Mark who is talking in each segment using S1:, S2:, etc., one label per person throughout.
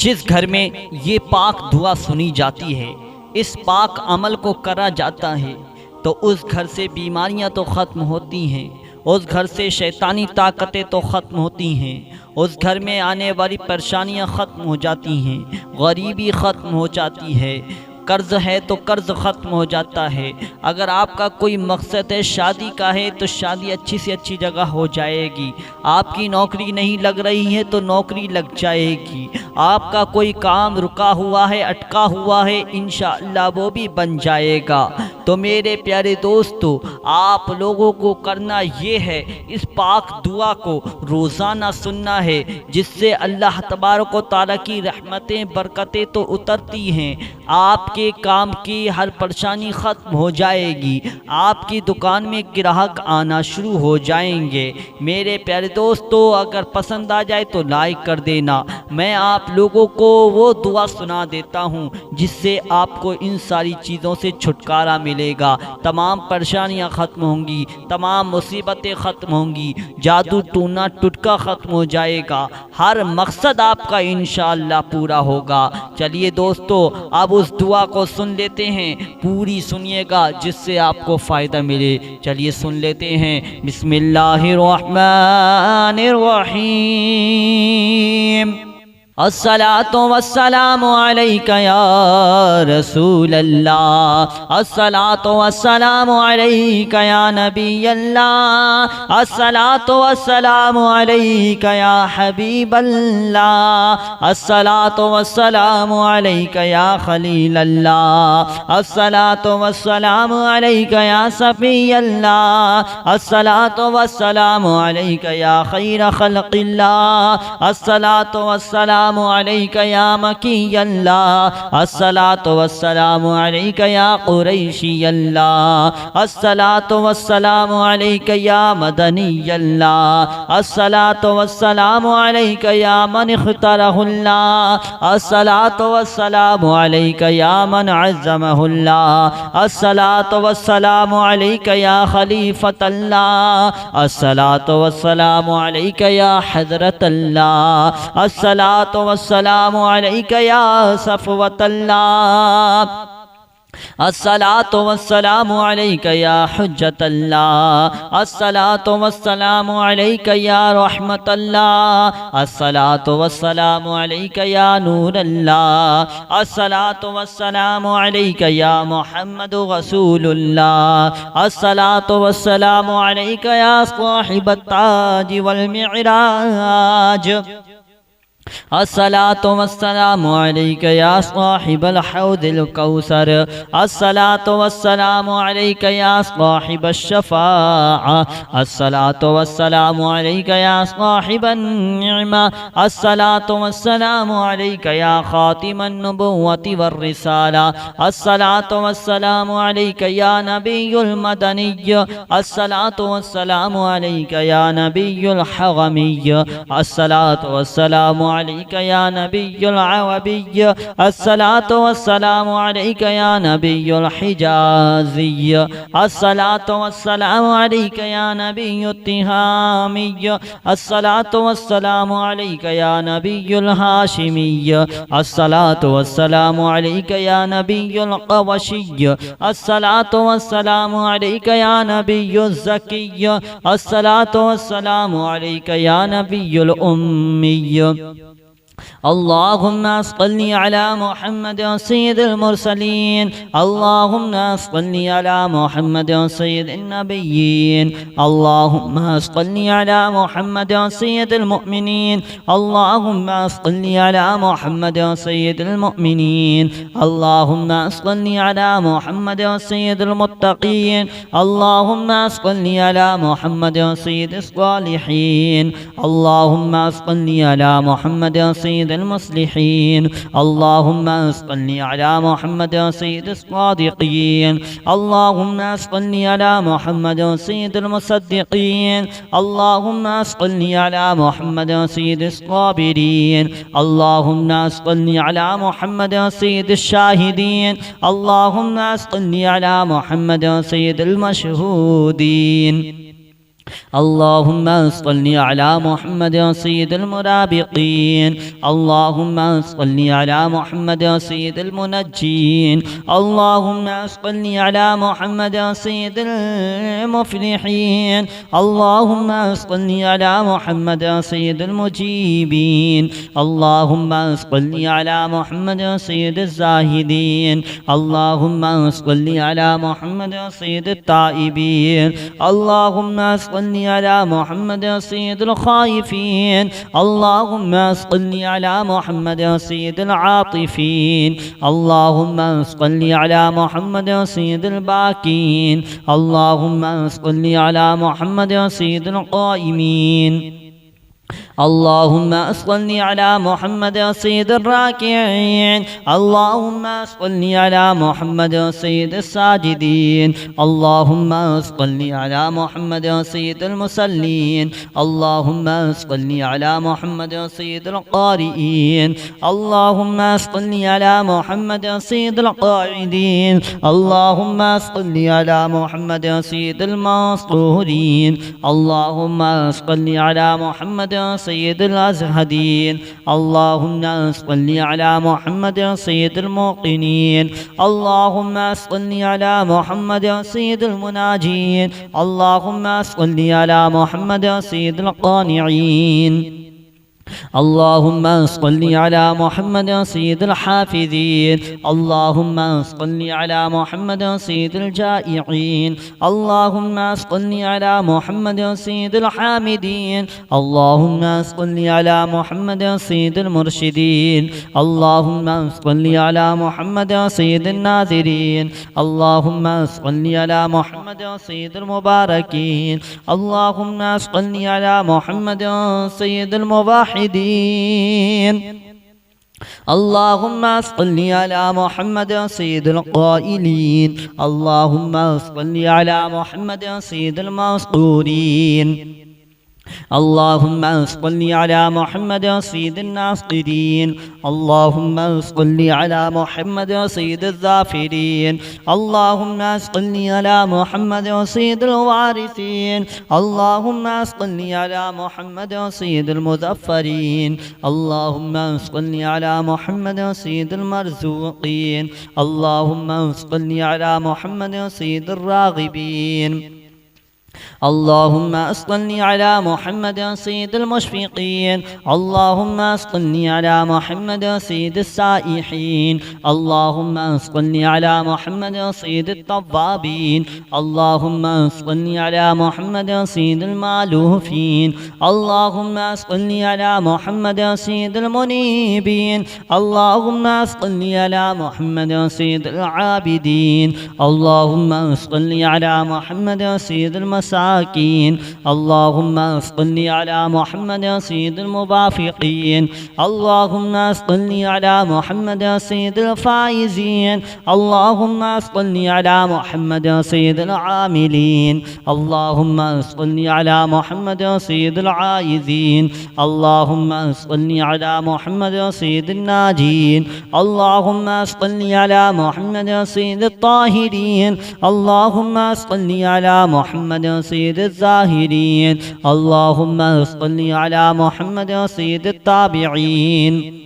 S1: जिस घर में ये पाक दुआ सुनी जाती है, इस पाक अमल को करा जाता है, तो उस घर से बीमारियां तो ख़त्म होती हैं, उस घर से शैतानी ताकतें तो ख़त्म होती हैं, उस घर में आने वाली परेशानियां ख़त्म हो जाती हैं, गरीबी ख़त्म हो जाती है, कर्ज़ है तो कर्ज़ ख़त्म हो जाता है। अगर आपका कोई मकसद है शादी का है तो शादी अच्छी से अच्छी जगह हो जाएगी। आपकी नौकरी नहीं लग रही है तो नौकरी लग जाएगी। आपका कोई काम रुका हुआ है, अटका हुआ है, इंशाअल्लाह वो भी बन जाएगा। तो मेरे प्यारे दोस्तों, आप लोगों को करना ये है, इस पाक दुआ को रोज़ाना सुनना है, जिससे अल्लाह तबारक व तआला की रहमतें बरकतें तो उतरती हैं। आपके काम की हर परेशानी ख़त्म हो जाएगी। आपकी दुकान में ग्राहक आना शुरू हो जाएंगे। मेरे प्यारे दोस्तों, अगर पसंद आ जाए तो लाइक कर देना। मैं आप लोगों को वो दुआ सुना देता हूँ जिससे आपको इन सारी चीज़ों से छुटकारा मिलेगा। तमाम परेशानियाँ ख़त्म होंगी, तमाम मुसीबतें ख़त्म होंगी, जादू टूना टुटका ख़त्म हो जाएगा, हर मकसद आपका इंशाअल्लाह पूरा होगा। चलिए दोस्तों, अब उस दुआ को सुन लेते हैं, पूरी सुनिएगा जिससे आपको फ़ायदा मिले। चलिए सुन लेते हैं। बिस्मिल्लाहिर्रहमानिर्रहीम। अस्सलातु वस्सलामु अलैका या रसूल अल्लाह, अस्सलातु वस्सलामु अलैका या नबी अल्लाह, अस्सलातु वस्सलामु अलैका या हबीब अल्लाह, अस्सलातु वस्सलामु अलैका या खलील अल्लाह, अस्सलातु वस्सलामु अलैका या सफ़ी अल्लाह, अस्सलातु वस्सलामु अलैका या खैर खल्क़िल्लाह, अस्सलातु वस्सलामु अलैका या मकी अल्लाह, अस्सलातु वस्सलामु अलैका या कुरैशी अल्लाह, अस्सलातु वस्सलामु अलैका या मदनी अल्लाह, अस्सलातु वस्सलामु अलैका या मन इख्तरहुल्लाह, अस्सलातु वस्सलामु अलैका या मन अज़्ज़महुल्लाह, अस्सलातु वस्सलामु अलैका या खलीफतल्लाह, अस्सलातु वस्सलामु अलैका या हज़रतल्लाह, अस्सलातु वस्सलामु अलैका या सफ़वतल्लाह, अस्सलातु वस्सलामु अलैका या हुज्जतल्लाह, अस्सलातु वस्सलामु अलैका या रहमतल्लाह, अस्सलातु वस्सलामु अलैका या नूरल्लाह, अस्सलातु वस्सलामु अलैका या मुहम्मदु रसूलुल्लाह, अस्सलातु वस्सलामु अलैका या साहिबत ताज वल मिअराज, अस्सलातु वस्सलामु अलैका या साहिबल हौदिल कौसर, अस्सलातु वस्सलामु अलैका या साहिबश शफ़ाअ, अस्सलातु वस्सलामु अलैका या साहिबन निअमा, अस्सलातु वस्सलामु अलैका या खातिमन नबुव्वति वर रिसाला, अस्सलातु वस्सलामु अलैका या नबियुल मदनिय्य, अस्सलातु वस्सलामु अलैका या नबियुल हरमिय्य, अस्सलातु वस्सलामु अलैका या नबियुल अरबिय्य, अस्सलातु वस्सलामु अलैका या नबियुल हिजाज़िय्य, अस्सलातु वस्सलामु अलैका या नबियुत तिहामिय्य, अस्सलातु वस्सलामु अलैका या नबियुल हाशिमिय्य, अस्सलातु वस्सलामु अलैका या नबियुल क़वशिय्य, अस्सलातु वस्सलामु अलैका या नबियुज़ ज़किय्य, अस्सलातु वस्सलामु अलैका या नबियुल उम्मिय्य। अल्लाहुम्मा सल्लि अला मुहम्मद सय्यिदिल मुरसलीन, अल्लाहुम्मा सल्लि अला मुहम्मद सय्यिदिन नबिय्यीन, अल्लाहुम्मा सल्लि अला मुहम्मद सय्यिदिल मुमिनीन, अल्लाहुम्मा सल्लि अला मुहम्मद सय्यिदिल मुमिनीन, अल्लाहुम्मा सल्लि अला मुहम्मद सय्यिदिल मुत्तक़ीन, अल्लाहुम्मा सल्लि अला मुहम्मद सय्यिदिस सालिहीन, अल्लाहुम्मा सल्लि अला मुहम्मद सय्यिदिल मुस्लिहीन, अल्लाहुम्मा सल्लि अला मुहम्मद सय्यिदिस सादिक़ीन, अल्लाहुम्मा सल्लि अला मुहम्मद सय्यिदिल मुसद्दिक़ीन, अल्लाहुम्मा सल्लि अला मुहम्मद सय्यिदिस साबिरीन, अल्लाहुम्मा सल्लि अला मुहम्मद सय्यिदिश शाहिदीन, अल्लाहुम्मा सल्लि अला मुहम्मद सय्यिदिल मशहूदीन। اللهم صل على محمد سيد المرابقين. اللهم صل على محمد سيد المنجين. اللهم صل على محمد سيد المفلحين. اللهم صل على محمد سيد المجيبين. اللهم صل على محمد سيد الزاهدين. اللهم صل على محمد سيد التائبين. اللهم صل على محمد سيد الخائفين. اللهم صل على محمد سيد العاطفين. اللهم صل على محمد سيد الباكين. اللهم صل على محمد سيد القائمين. اللهم صل على محمد سيد الراكعين. اللهم صل على محمد سيد الساجدين. اللهم صل على محمد سيد المصلين. اللهم صل على محمد سيد القارئين. اللهم صل على محمد سيد القاعدين. اللهم صل على محمد سيد المسطورين. اللهم صل على محمد سيد الأزهدين. اللهم صل على محمد سيد الموقنين. اللهم صل على محمد سيد المناجين. اللهم صل على محمد سيد القانعين. اللهم صل على محمد سيد الحافظين. اللهم صل على محمد سيد الجائعين. اللهم صل على محمد سيد الحامدين. اللهم صل على محمد سيد المرشدين. اللهم صل على محمد سيد الناذرين. اللهم صل على محمد سيد المباركين. اللهم صل على محمد سيد المباحثين. اللهم صل على محمد سيد القائلين. اللهم صل على محمد سيد المسطورين. اللهم صل على محمد سيد الناصرين. اللهم صل على محمد سيد الظافرين. اللهم صل على محمد سيد الوارثين. اللهم صل على محمد سيد المظفرين. اللهم صل على محمد سيد المرزوقين. اللهم صل على محمد سيد الراغبين. اللهم صل على محمد سيد المشفقين. اللهم صل على محمد سيد السائحين. اللهم صل على محمد سيد التوابين. اللهم صل على محمد سيد المالوفين. اللهم صل على محمد سيد المنيبين. اللهم صل على محمد سيد العابدين. اللهم صل على محمد سيد المساكين. اللهم صل على محمد سيد الموافقين. اللهم صل على محمد سيد الفائزين. اللهم صل على محمد سيد العاملين. اللهم صل على محمد سيد العائذين. اللهم صل على محمد سيد الناجين. اللهم صل على محمد سيد الطاهرين. اللهم صل على محمد سيد الزاهرين. اللهم صل على محمد سيد التابعين.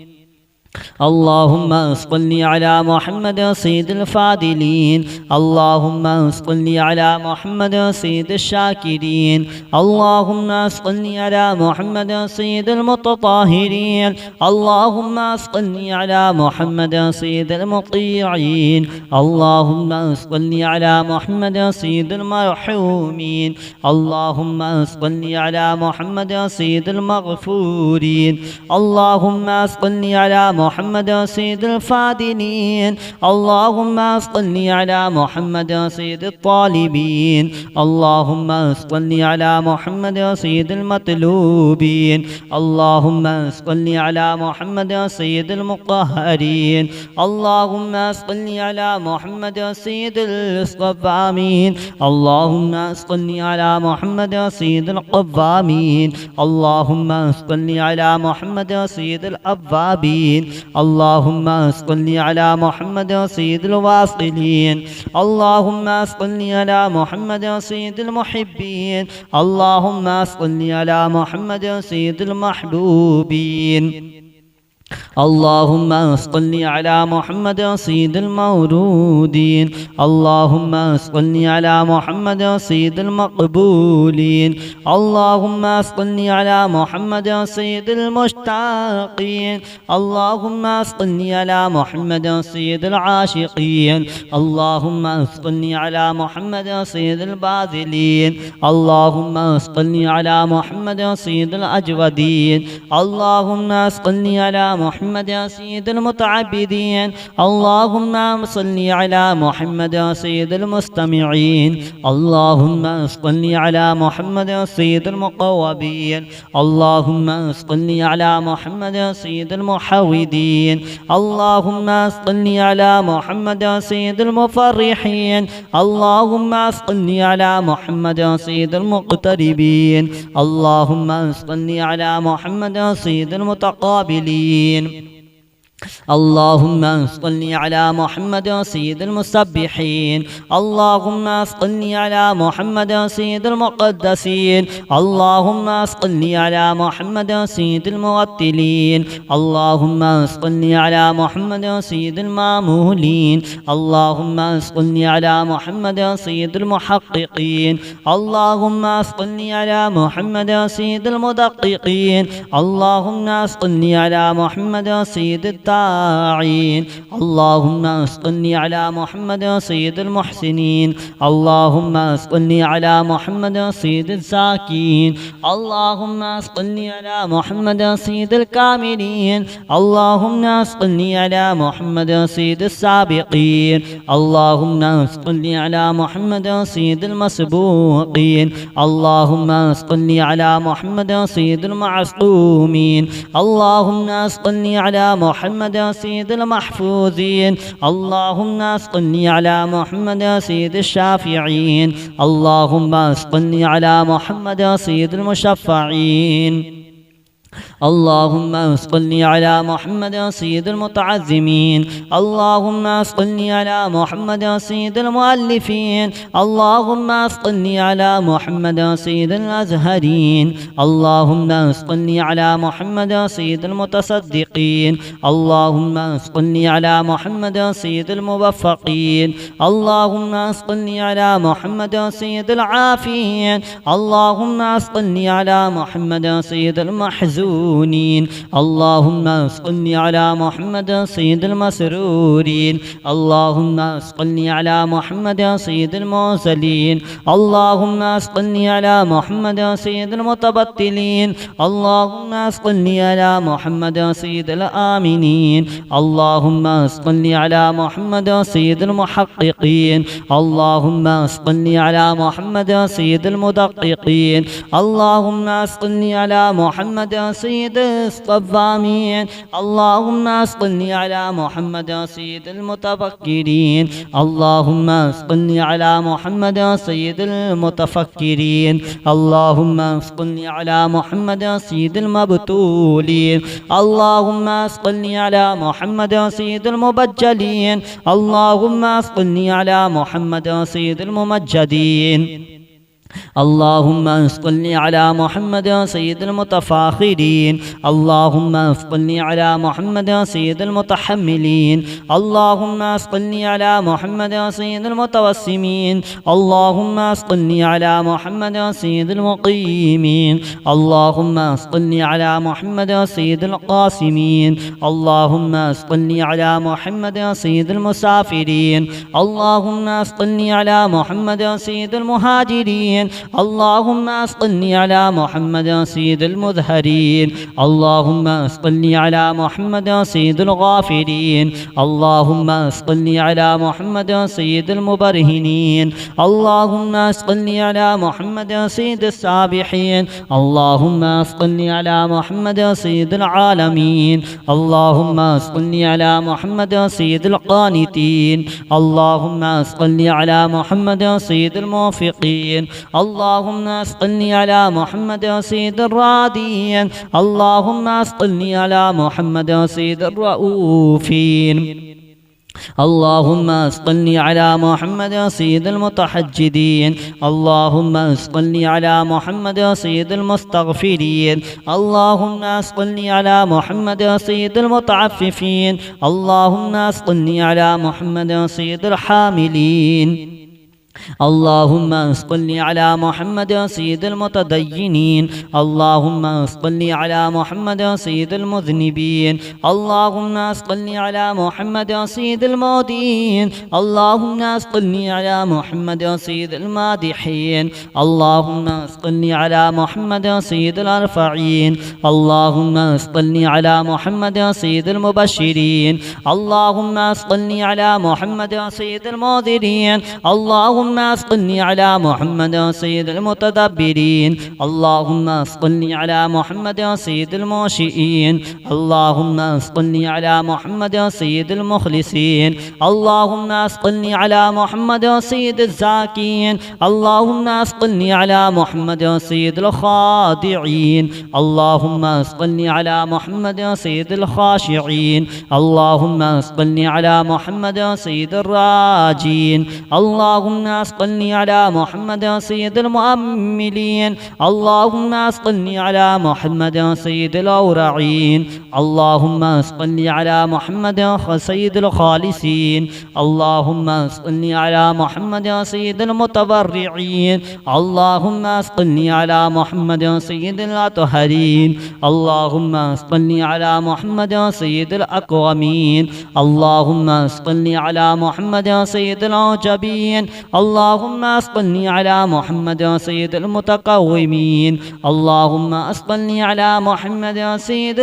S1: اللهم صل على محمد سيد الفاضلين. اللهم صل على محمد سيد الشاكرين. اللهم صل على محمد سيد المتطهرين. اللهم صل على محمد سيد المطيعين. اللهم صل على محمد سيد المرحومين. اللهم صل على محمد سيد المغفورين. اللهم صل على محمد سيد الفاضلين. اللهم صل على محمد سيد الطالبين. اللهم صل على محمد سيد المطلوبين. اللهم صل على محمد سيد المطهرين. اللهم صل على محمد سيد الصوامين. اللهم صل على محمد سيد القوامين. اللهم صل على محمد سيد الأوابين. اللهم صل على محمد سيد الواصلين اللهم صل على محمد سيد المحبين اللهم صل على محمد سيد المحبوبين اللهم صل على محمد سيد المورودين اللهم صل على محمد سيد المقبولين اللهم صل على محمد سيد المشتاقين اللهم صل على محمد سيد العاشقين اللهم صل على محمد سيد الباذلين اللهم صل على محمد سيد الأجودين اللهم صل على محمد سيد المتعبدين اللهم صل على محمد سيد المستمعين اللهم صل على محمد سيد المقوبين اللهم صل على محمد سيد المحودين اللهم صل على محمد سيد المفرحين اللهم صل على محمد سيد المقتربين اللهم صل على محمد سيد المتقابلين اللهم صل على محمد سيد المسبحين اللهم صل على محمد سيد المقدسين اللهم صل على محمد سيد الموتلين اللهم صل على محمد سيد المامولين اللهم صل على محمد سيد المحققين اللهم صل على محمد سيد المدققين اللهم صل على محمد سيد الداعين اللهم صل على محمد سيد المحسنين اللهم صل على محمد سيد الزاكين اللهم صل على محمد سيد الكاملين اللهم صل على محمد سيد السابقين اللهم صل على محمد سيد المسبوقين اللهم صل على محمد سيد المعصومين اللهم صل على محمد سيد المحفوظين اللهم صل على محمد سيد الشافعين اللهم صل على محمد سيد المشفعين اللهم صل على محمد سيد المتعزمين اللهم صل على محمد سيد المؤلفين اللهم صل على محمد سيد الأزهرين اللهم صل على محمد سيد المتصدقين اللهم صل على محمد سيد الموفقين اللهم صل على محمد سيد العافين اللهم صل على محمد سيد المحزونين اللهم صل على محمد سيد المسرورين اللهم صل على محمد سيد المرسلين اللهم صل على محمد سيد المتبتلين اللهم صل على محمد سيد الآمنين اللهم صل على محمد سيد المحققين اللهم صل على محمد سيد المدققين اللهم صل على محمد سيد الصوامين اللهم صل على محمد سيد المتفكرين اللهم صل على محمد سيد المتفكرين اللهم صل على محمد سيد المبتولين اللهم صل على محمد سيد المبجلين اللهم صل على محمد سيد الممجدين اللهم صل على محمد سيد المتفاخرين اللهم صل على محمد سيد المتحملين اللهم صل على محمد سيد المتوسمين اللهم صل على محمد سيد المقيمين اللهم صل على محمد سيد القاسمين اللهم صل على محمد سيد المسافرين اللهم صل على محمد سيد المهاجرين اللهم صل على محمد سيد المظهرين اللهم صل على محمد سيد الغافرين اللهم صل على محمد سيد المبرهنين اللهم صل على محمد سيد السابحين اللهم صل على محمد سيد العالمين اللهم صل على محمد سيد القانتين اللهم صل على محمد سيد الموفقين اللهم صل على محمد سيد الرادين اللهم صل على محمد سيد الرؤوفين اللهم صل على محمد سيد المتحجدين اللهم صل على محمد سيد المستغفرين اللهم صل على محمد سيد المتعففين اللهم صل على محمد سيد الحاملين اللهم صل على محمد سيد المتدينين اللهم صل على محمد سيد المذنبين اللهم صل على محمد سيد المودين اللهم صل على محمد سيد المادحين اللهم صل على محمد سيد الأرفعين اللهم صل على محمد سيد المبشرين اللهم صل على محمد سيد المنذرين اللهم صل على محمد سيد المتدبرين اللهم صل على محمد سيد الموشئين اللهم صل على محمد سيد المخلصين اللهم صل على محمد سيد الزاكين اللهم صل على محمد سيد الخاضعين اللهم صل على محمد سيد الخاشعين اللهم صل على محمد سيد الراجين اللهم صل على محمد سيد المؤملين اللهم صل على محمد سيد الأورعين اللهم صل على محمد سيد الخالصين اللهم صل على محمد سيد المتبرعين اللهم صل على محمد سيد الأطهرين اللهم صل على محمد سيد الأكرمين اللهم صل على محمد سيد العجبين اللهم صل على محمد سيد المتقومين اللهم صل على محمد سيد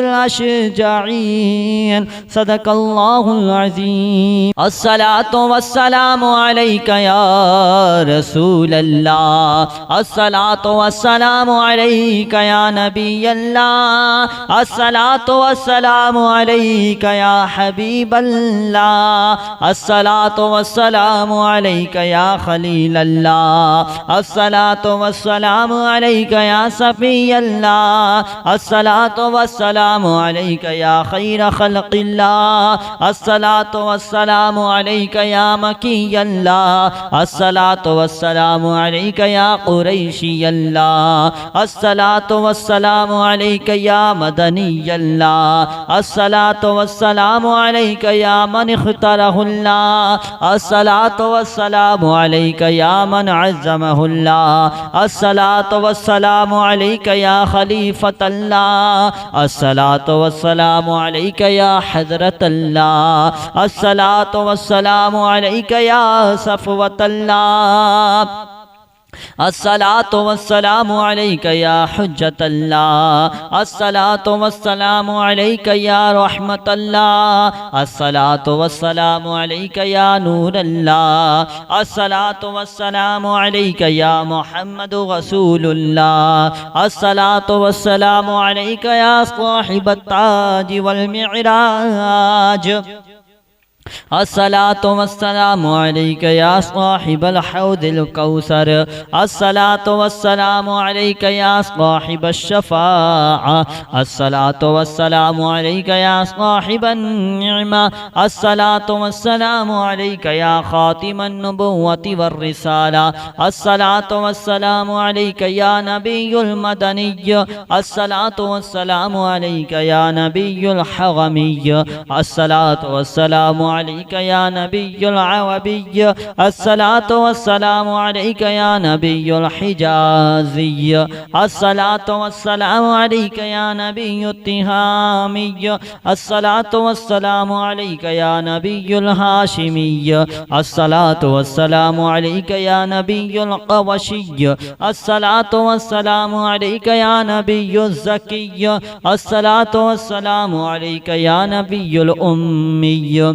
S1: الأشجاعين صدق الله العظيم الصلاة والسلام عليك يا رسول الله الصلاة والسلام عليك يا نبي الله الصلاة والسلام عليك يا حبيب الله الصلاة والسلام عليك يا خليل الله الصلاة والسلام عليك يا صفي الله الصلاة والسلام عليك يا خير خلق الله الصلاة والسلام عليك يا مكي الله الصلاة والسلام عليك يا قريشي الله الصلاة والسلام عليك يا مدني الله الصلاة والسلام عليك يا من اختاره الله الصلاة والسلام عليك يا من عزمه الله الصلاة والسلام عليك يا خليفة الله الصلاة والسلام عليك يا حضرة الله الصلاة والسلام عليك يا صفوة الله الصلاة والسلام عليك يا حجة الله الصلاة والسلام عليك يا رحمة الله الصلاة والسلام عليك يا نور الله الصلاة والسلام عليك يا محمد رسول الله الصلاة والسلام عليك يا صاحب التاج والمعراج الصلاة والسلام عليك يا صاحب الحوض الكوثر الصلاة والسلام عليك يا صاحب الشفاعة الصلاة والسلام عليك يا صاحب النعمة الصلاة والسلام عليك يا خاتم النبوة والرسالة الصلاة والسلام عليك يا نبي المدني الصلاة والسلام عليك يا نبي الحرمي الصلاة والسلام عليك يا نبي العربي الصلاة والسلام عليك يا نبي الحجازي الصلاة والسلام عليك يا نبي التهامي الصلاة والسلام عليك يا نبي الهاشمي الصلاة والسلام عليك يا نبي القوشي الصلاة والسلام عليك يا نبي الزكي الصلاة والسلام عليك يا نبي الأمي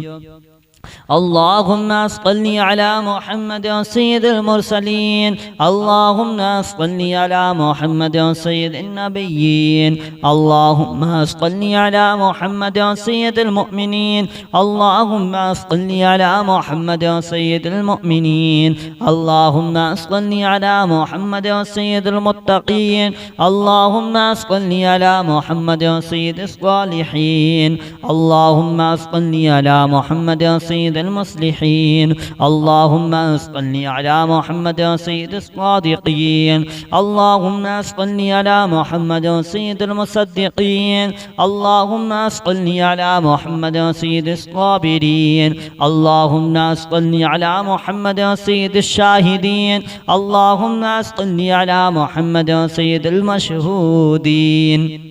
S1: اللهم صل على محمد سيد المرسلين. اللهم صل على محمد سيد النبيين. اللهم صل على محمد سيد المؤمنين. اللهم صل على محمد سيد المؤمنين. اللهم صل على محمد سيد المتقين. اللهم صل على محمد سيد الصالحين. اللهم صل على محمد سيد المصلحين. اللهم صل على محمد سيد الصادقين. اللهم صل على محمد سيد المصدقين. اللهم صل على محمد سيد الصابرين. اللهم صل على محمد سيد الشاهدين. اللهم صل على محمد سيد المشهودين.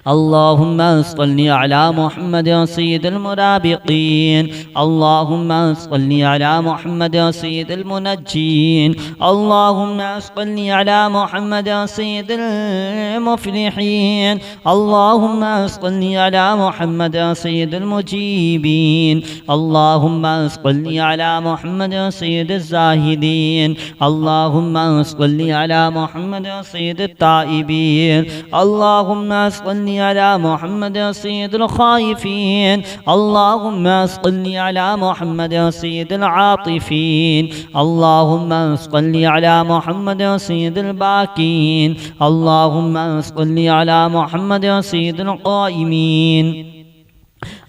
S1: اللهم صل على محمد سيد المرابطين. اللهم صل على محمد سيد المنجين. اللهم صل على محمد سيد المفلحين. اللهم صل على محمد سيد المجيبين. اللهم صل على محمد سيد الزاهدين. اللهم صل على محمد سيد التائبين. اللهم صل على محمد سيد الخائفين. اللهم صل على محمد سيد العاطفين. اللهم صل على محمد سيد الباكين. اللهم صل على محمد سيد القائمين.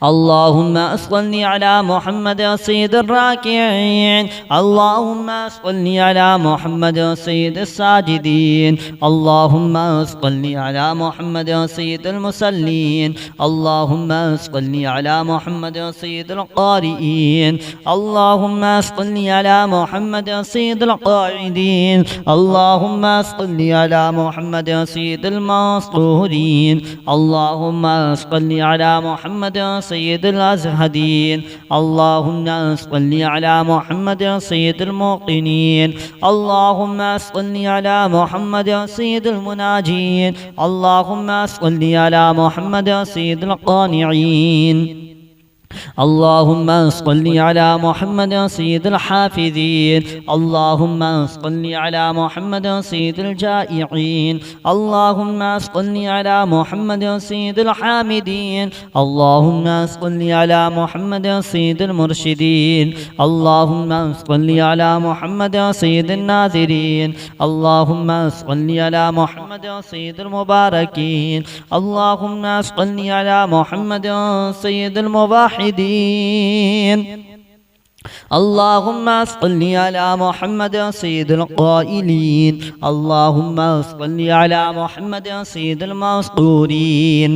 S1: اللهم صل على محمد سيد الراكعين. اللهم صل على محمد سيد الساجدين. اللهم صل على محمد سيد المصلين. اللهم صل على محمد سيد القارئين. اللهم صل على محمد سيد القاعدين. اللهم صل على محمد سيد المسطورين. اللهم صل على محمد سيد الأزهدين. اللهم صل على محمد سيد الموقنين. اللهم صل على محمد سيد المناجين. اللهم صل على محمد سيد القانعين. اللهم صل على محمد سيد الحافظين. اللهم صل على محمد سيد الجائعين. اللهم صل على محمد سيد الحامدين. اللهم صل على محمد سيد المرشدين. اللهم صل على محمد سيد الناذرين. اللهم صل على محمد سيد المباركين. اللهم صل على محمد سيد المباحثين. اللهم صل على محمد سيد القائلين. اللهم صل على محمد سيد المسطورين.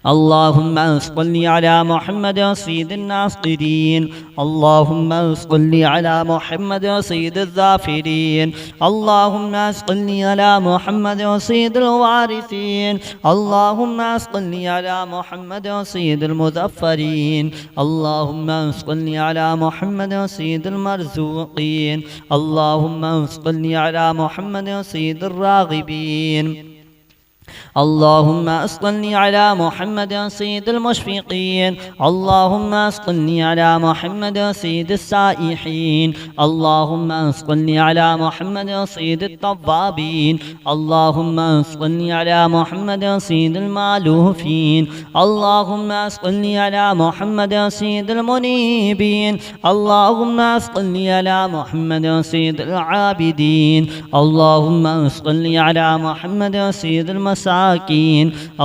S1: اللهم صل على محمد سيد الناصرين. اللهم صل على محمد سيد الظافرين. اللهم صل على محمد سيد الوارثين. اللهم صل على محمد سيد المظفرين. اللهم صل على محمد سيد المرزوقين. اللهم صل على محمد سيد الراغبين. اللهم صل على محمد سيد المشفقين. اللهم صل على محمد سيد السائحين. اللهم صل على محمد سيد التوابين. اللهم صل على محمد سيد المالوفين. اللهم صل على محمد سيد المنيبين. اللهم صل على محمد سيد العابدين. اللهم صل على محمد سيد المساكين.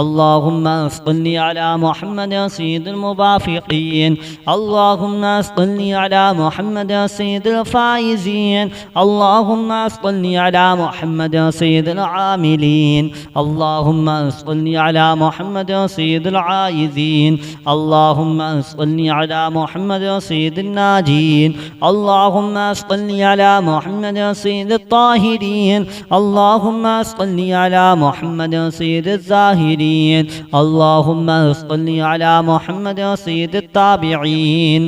S1: اللهم صل على محمد سيد المبافقين. اللهم صل على محمد سيد الفائزين. اللهم صل على محمد سيد العاملين. اللهم صل على محمد سيد العائذين. اللهم صل على محمد سيد الناجين. اللهم صل على محمد سيد الطاهرين. اللهم صل على محمد سيد الزاهرين. اللهم صل على محمد سيد التابعين.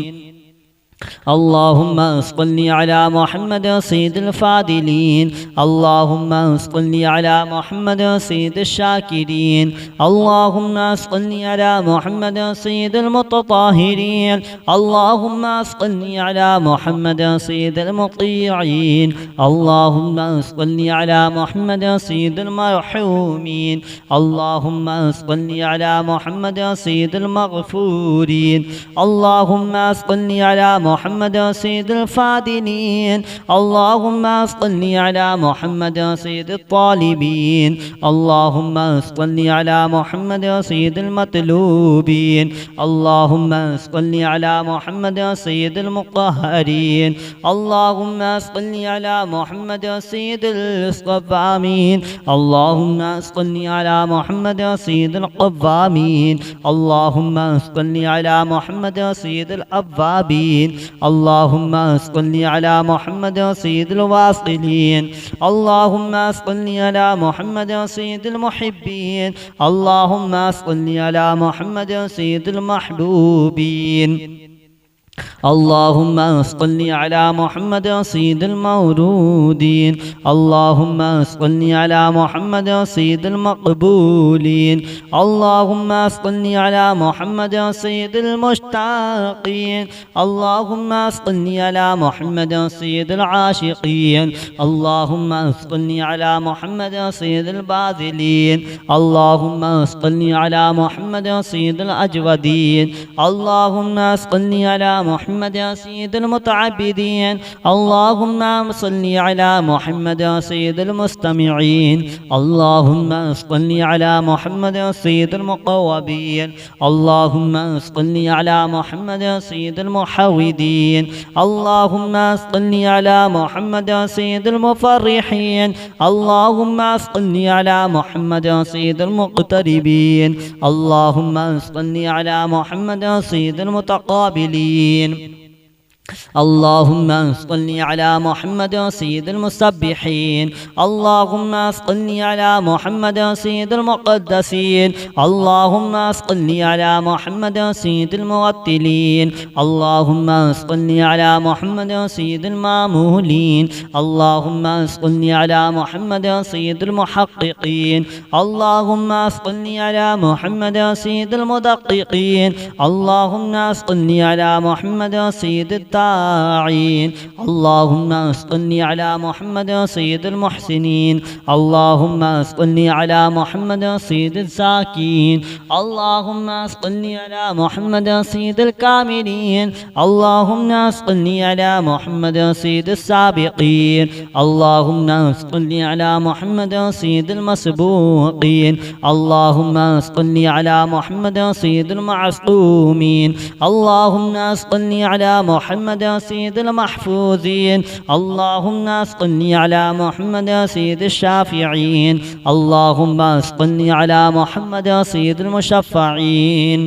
S1: اللهم صل على محمد سيد الفاضلين. اللهم صل على محمد سيد الشاكرين. اللهم صل على محمد سيد المتطهرين. اللهم صل على محمد سيد المطيعين. اللهم صل على محمد سيد المرحومين. اللهم صل على محمد سيد المغفورين. اللهم صل على محمد سيد الفاضلين. اللهم صل على محمد سيد الطالبين. اللهم صل على محمد سيد المطلوبين. اللهم صل على محمد سيد المطهرين. اللهم صل على محمد سيد الصوامين. اللهم صل على محمد سيد القوامين. اللهم صل على محمد سيد الأوابين. اللهم صل على محمد سيد الواصلين. اللهم صل على محمد سيد المحبين. اللهم صل على محمد سيد المحبوبين. اللهم صل على محمد سيد المورودين. اللهم صل على محمد سيد المقبولين. اللهم صل على محمد سيد المشتاقين. اللهم صل على محمد سيد العاشقين. اللهم صل على محمد سيد الباذلين. اللهم صل على محمد سيد الأجودين. اللهم صل على محمد سيد المتعبدين. اللهم صل على محمد سيد المستمعين. اللهم صل على محمد سيد المقوبين. اللهم صل على محمد سيد المحودين. اللهم صل على محمد سيد المفرحين. اللهم صل على محمد سيد المقتربين. اللهم صل على محمد سيد المتقابلين. اللهم صل على محمد سيد المسبحين. اللهم صل على محمد سيد المقدسين. اللهم صل على محمد سيد الموتلين. اللهم صل على محمد سيد المامولين. اللهم صل على محمد سيد المحققين. اللهم صل على محمد سيد المدققين. اللهم صل على محمد سيد الداعين. اللهم صل على محمد سيد المحسنين. اللهم صل على محمد سيد الزاكين. اللهم صل على محمد سيد الكاملين. اللهم صل على محمد سيد السابقين. اللهم صل على محمد سيد المسبوقين. اللهم صل على محمد سيد المعصومين. اللهم صل على محمد سيد المحفوظين. اللهم صل على محمد سيد الشافعين. اللهم صل على محمد سيد المشفعين.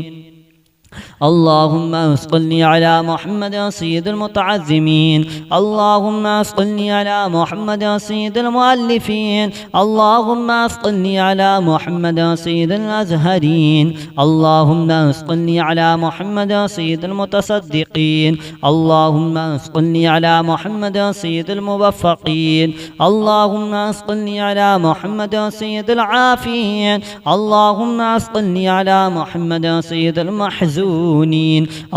S1: اللهم صل على محمد سيد المتعزمين. اللهم صل على محمد سيد المؤلفين. اللهم صل على محمد سيد الأزهرين. اللهم صل على محمد سيد المتصدقين. اللهم صل على محمد سيد الموفقين. اللهم صل على محمد سيد العافين. اللهم صل على محمد سيد المحزونين.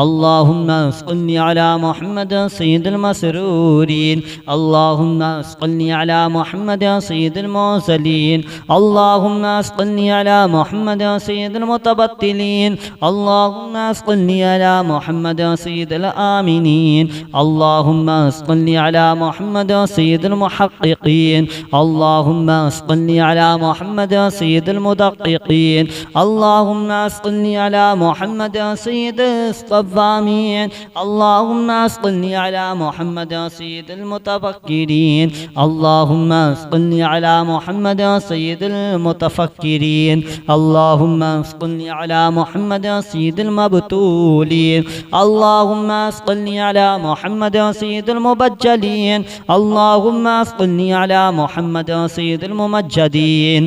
S1: اللهم صل على محمد سيد المسرورين. اللهم صل على محمد سيد المرسلين. اللهم صل على محمد سيد المتبتلين. اللهم صل على محمد سيد الآمنين. اللهم صل على محمد سيد المحققين. اللهم صل على محمد سيد المدققين. اللهم صل على محمد سيد الصوامين. اللهم صل على محمد سيد المتفكرين. اللهم صل على محمد سيد المتفكرين. اللهم صل على محمد سيد المبتولين. اللهم صل على محمد سيد المبجلين. اللهم صل على محمد سيد الممجدين.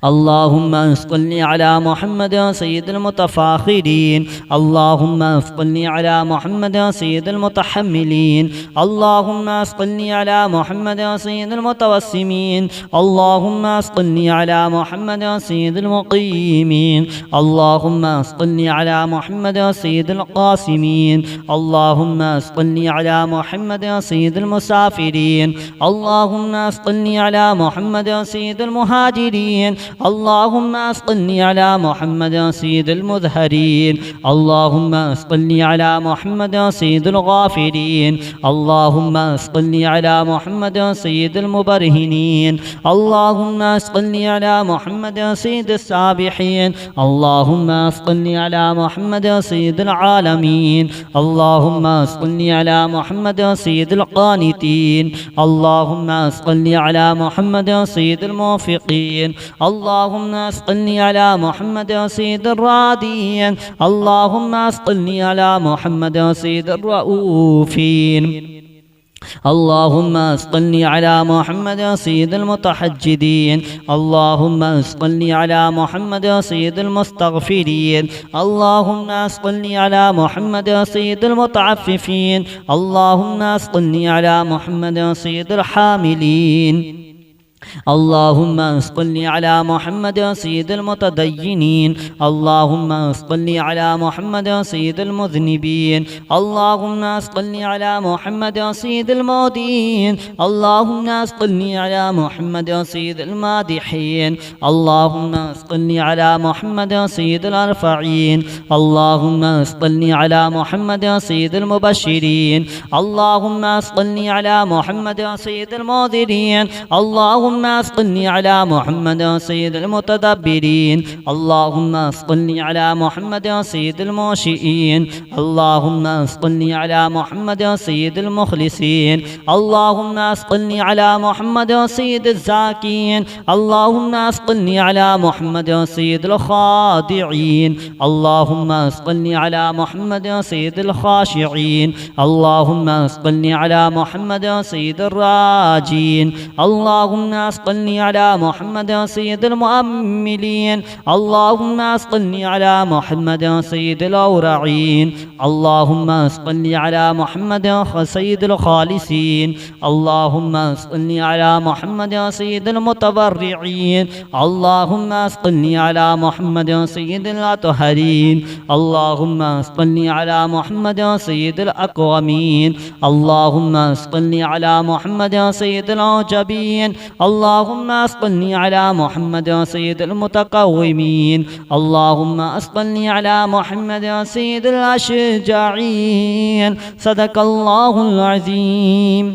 S1: اللهم صل على محمد سيد المتفاخرين اللهم صل على محمد سيد المتحملين اللهم صل على محمد سيد المتوسمين اللهم صل على محمد سيد المقيمين اللهم صل على محمد سيد القاسمين اللهم صل على محمد سيد المسافرين اللهم صل على محمد سيد المهاجرين اللهم صل على محمد سيد المظهرين اللهم صل على محمد سيد الغافرين اللهم صل على محمد سيد المبرهنين اللهم صل على محمد سيد السابحين اللهم صل على محمد سيد العالمين اللهم صل على محمد سيد القانتين اللهم صل على محمد سيد الموفقين اللهم صل على محمد سيد الرادين اللهم صل على محمد سيد الرؤوفين اللهم صل على محمد سيد المتحجدين اللهم صل على محمد سيد المستغفرين اللهم صل على محمد سيد المتعففين اللهم صل على محمد سيد الحاملين اللهم صل على محمد سيد المتدينين اللهم صل على محمد سيد المذنبين اللهم صل على محمد سيد المودين اللهم صل على محمد سيد المادحين اللهم صل على محمد سيد الأرفعين اللهم صل على محمد سيد المبشرين اللهم صل على محمد سيد المنذرين اللهم صل على محمد سيد المتدبرين اللهم صل على محمد سيد الموشئين اللهم صل على محمد سيد المخلصين اللهم صل على محمد سيد الزاكين اللهم صل على محمد سيد الخاضعين اللهم صل على محمد سيد الخاشعين اللهم صل على محمد سيد الراجين اللهم صل على محمد سيد المؤملين اللهم صل على محمد سيد الأورعين اللهم صل على محمد سيد الخالصين اللهم صل على محمد سيد المتبرعين اللهم صل على محمد سيد الأطهرين اللهم صل على محمد سيد الأكرمين اللهم صل على محمد سيد العجبين اللهم صل على محمد سيد المتقومين اللهم صل على محمد سيد الأشجاعين صدق الله العظيم.